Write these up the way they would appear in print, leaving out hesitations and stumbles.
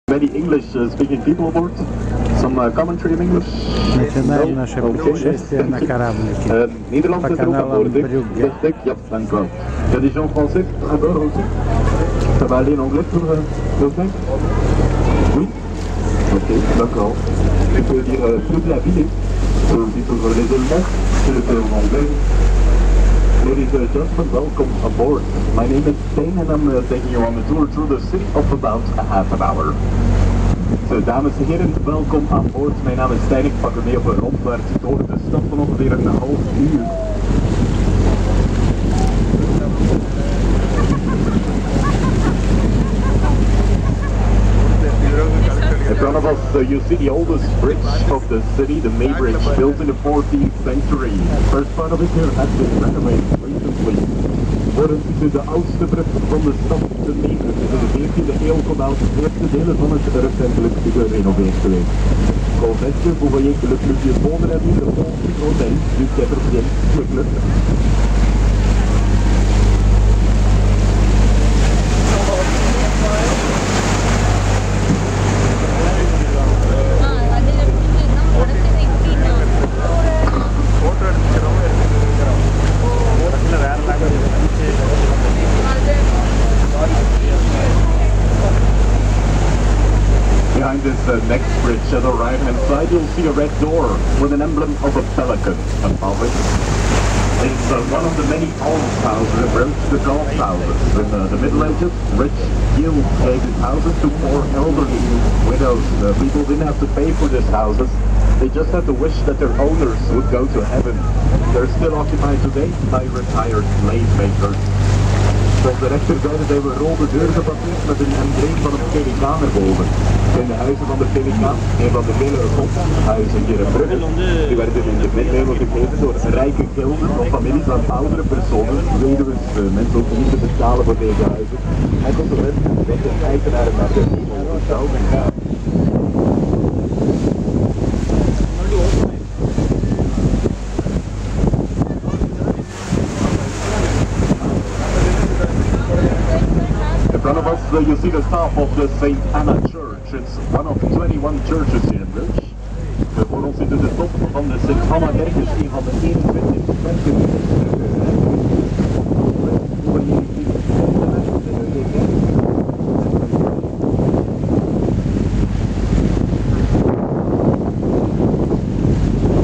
Many English-speaking people aboard. Some commentary in English. Nasze putешествие на кораблике. Nederlands is er ook aan boord. Richtig, ja, dank u wel. Il y a des gens français à bord aussi. Ça va aller en anglais pour le faire? Oui. Ok, d'accord. Je peux dire plus de la ville. Aussi pour les Allemands, je le fais en anglais. Ladies and gentlemen, welcome aboard. My name is Steen and I'm taking you on a tour through the city of about a half an hour. So, dames en heren, welkom aan boord. Mijn naam is Stijn, ik pak u mee op een rondvaart door de stad van ongeveer een half uur. In front of us, you see the oldest bridge of the city, the May Bridge, built in the 14th century. First part of it here has been renovated recently. Worden ze de oudste brug van de stad, de May Bridge. In de 14e eeuw komt uit de eerste delen van het recentelijk gerenoveerd geweest. Convention, vous voyez que le plus vieux pont de la ville, le pont du Grand du 4e siècle. Behind this next bridge at the right hand side you'll see a red door with an emblem of a pelican above it. It's one of the many almshouses approached the almshouses. In the Middle Ages, rich guilds gave these houses to poor elderly widows. People didn't have to pay for these houses. They just had to wish that their owners would go to heaven. They're still occupied today by retired slave makers. Op de rechterzijde zijn we rode deuren gepasseerd met een embleem van een pelikaan erboven. Het zijn de huizen van de pelikaan, een van de vele godshuizen hier in Brugge. Die werden in de middeleeuwen gegeven door rijke gilden of families van oudere personen, weduws, mensen ook niet te betalen voor deze huizen. En consequent werd de eigenaren naar de verhouding gaan. In front of us, you see the top of the St. Anna Church. It's one of 21 churches here in Brugge. Voor ons zit de top van de St. Anna Kerk, is een van de 21 kerken.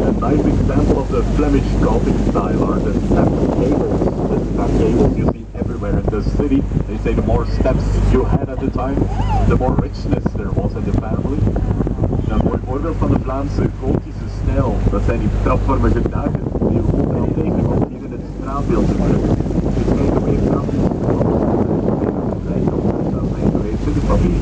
A nice example of the Flemish Gothic style are the step gables. The step gables you see everywhere in the city. They say the more steps you had at the time, the more richness there was in the family. Een mooi voorbeeld van de Vlaamse gotische stijl, dat zijn die trapvormige daken die je overal tegenkomt hier in het straatbeeld in Brugge. Dus kijk op één trap is rijkdom en geweest in de familie.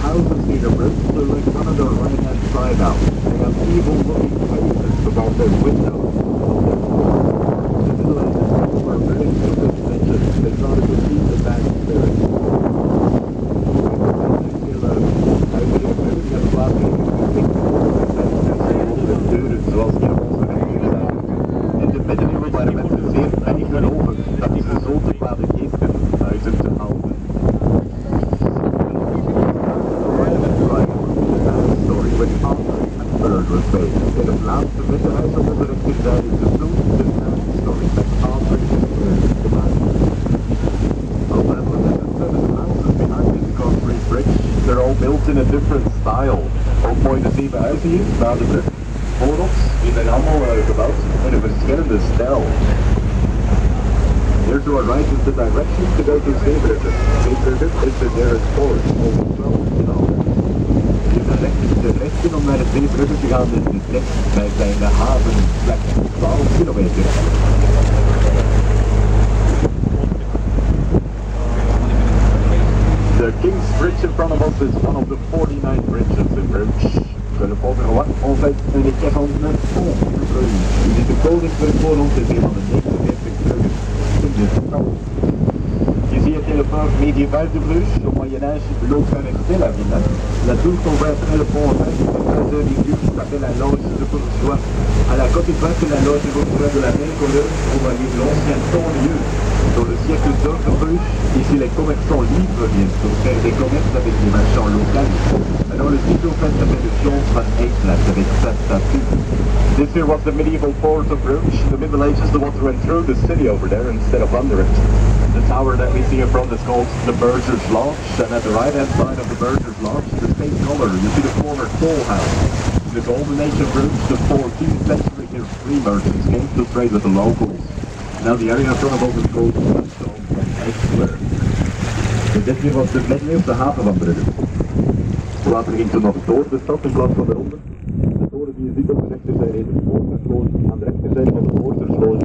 Houses here in Brugge, so like one of the right hand side now. They have evil looking faces about their windows. The Middle Ages people were very superstitious. They thought it would keep the bad spirit. Zoals hier op onze regio zijn. In de middeleeuwen waren mensen zeer bijgelovig dat deze zote kwade geesten huizen te houden. In het laatste wittenhuis op de rechterzijde is de film de story met Aldrich gemaakt. All that was the houses behind this concrete bridge. They're all built in a different style. Ook mooi de 7 huizen hier, na de brug, voor ons, die zijn allemaal gebouwd in een verschillende stijl. Here to our right is the direction to go to Zeebrugge. Zeebrugge is the nearest port, over 12 kilometers. De rechten om naar de Zeebrugge te gaan is Utrecht bij zijn havenplek 12 kilometer. The King's Bridge in front of us is one of the 49 bridges in Bruges. Le volgende wat altijd een equivalent pont in Bruges. Dit is de koninklijke voorhond is een van de 49 bruggen in de stad. Ici était le port médiéval de Bruges. Au Moyen-Âge, l'eau traversait la ville. La tour qu'on voit après le pont en face du l'église s'appelle la loge de bourgeois. À la côte droite de la loge de bourgeois de la même couleur, on voyait l'ancien pont-lieu. Dans le siècle d'or de Bruges, ici les commerçants libres viennent pour faire des commerces avec les marchands locaux. Alors le site au fait s'appelle le Champ van Eyckplaats avec sa statue. This here was the medieval port of Bruges. The Middle Ages, the water went through the city over there instead of under it. The tower that we see in front is called the Burgers Lodge, and at the right hand side of the Burgers Lodge, the same color, you see the former toll house. In the golden age of Bruges, the 14th century, here free merchants came to trade with the locals. Now the area in front of us is called the Stone van Eyckplaats. Dus dit hier was de venue op de haven van Brugge. Het water ging toen nog door de stad in plaats van eronder. De toren die je ziet op de rechterzijde is de Poortersloos, aan de rechterzijde van de Poortersloos.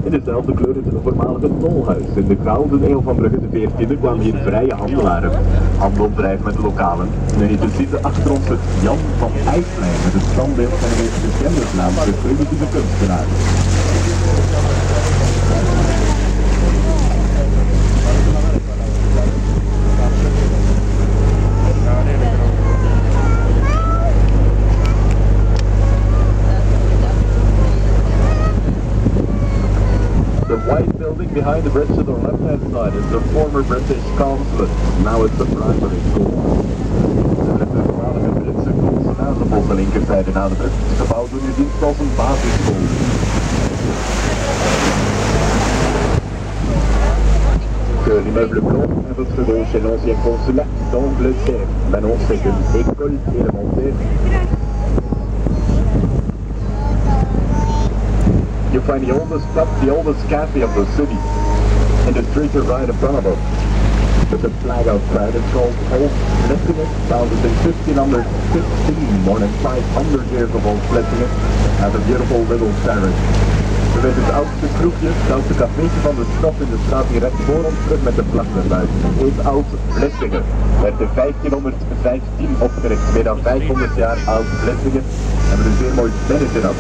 In dezelfde kleur is het voormalige tolhuis. In de gouden eeuw van Brugge, de 14e, kwamen hier vrije handelaren. Handel drijven met de lokalen. En je ziet achter ons het Jan van Eyckplaats met het standbeeld van de meest bekende Vlaamse primitieve kunstenaar. The white building behind the bridge to the left-hand side is the former British consulate. Now it's a primary school. De voormalige Britse consulaat op onze linkerzijde na de brug. Het gebouw doet nu dienst als een basisschool. Que l'immeuble blanc à votre gauche est l'ancien consulat d'Angleterre. Maintenant c'est une école élémentaire. You find the oldest pub, the oldest cafe of the city, in the street right in front of us. There's a flag outside, it's called Old Vlissingen, founded in 1515, more than 500 years of Old Vlissingen, and a beautiful little terrace. We zijn het oudste kroegje, het oudste cafeetje van de stad in de straat hier recht voor ons, terug met de vlag erbij. Het heet Oud Vlissingen. Werd in 1515 opgericht, meer dan 500 jaar Oud Vlissingen. Hebben een zeer mooi sterretje af.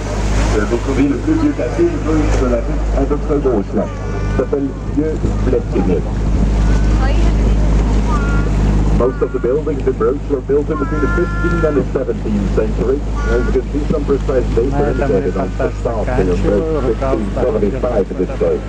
Le ville plus vieux café de la rue à votre gauche là. S'appelle Vieux Vlissingen. Most of the buildings in Bruges were built in between the 15th and the 17th century. As you can see, some precise dates are indicated on the facade here in Bruges 1675 in this case.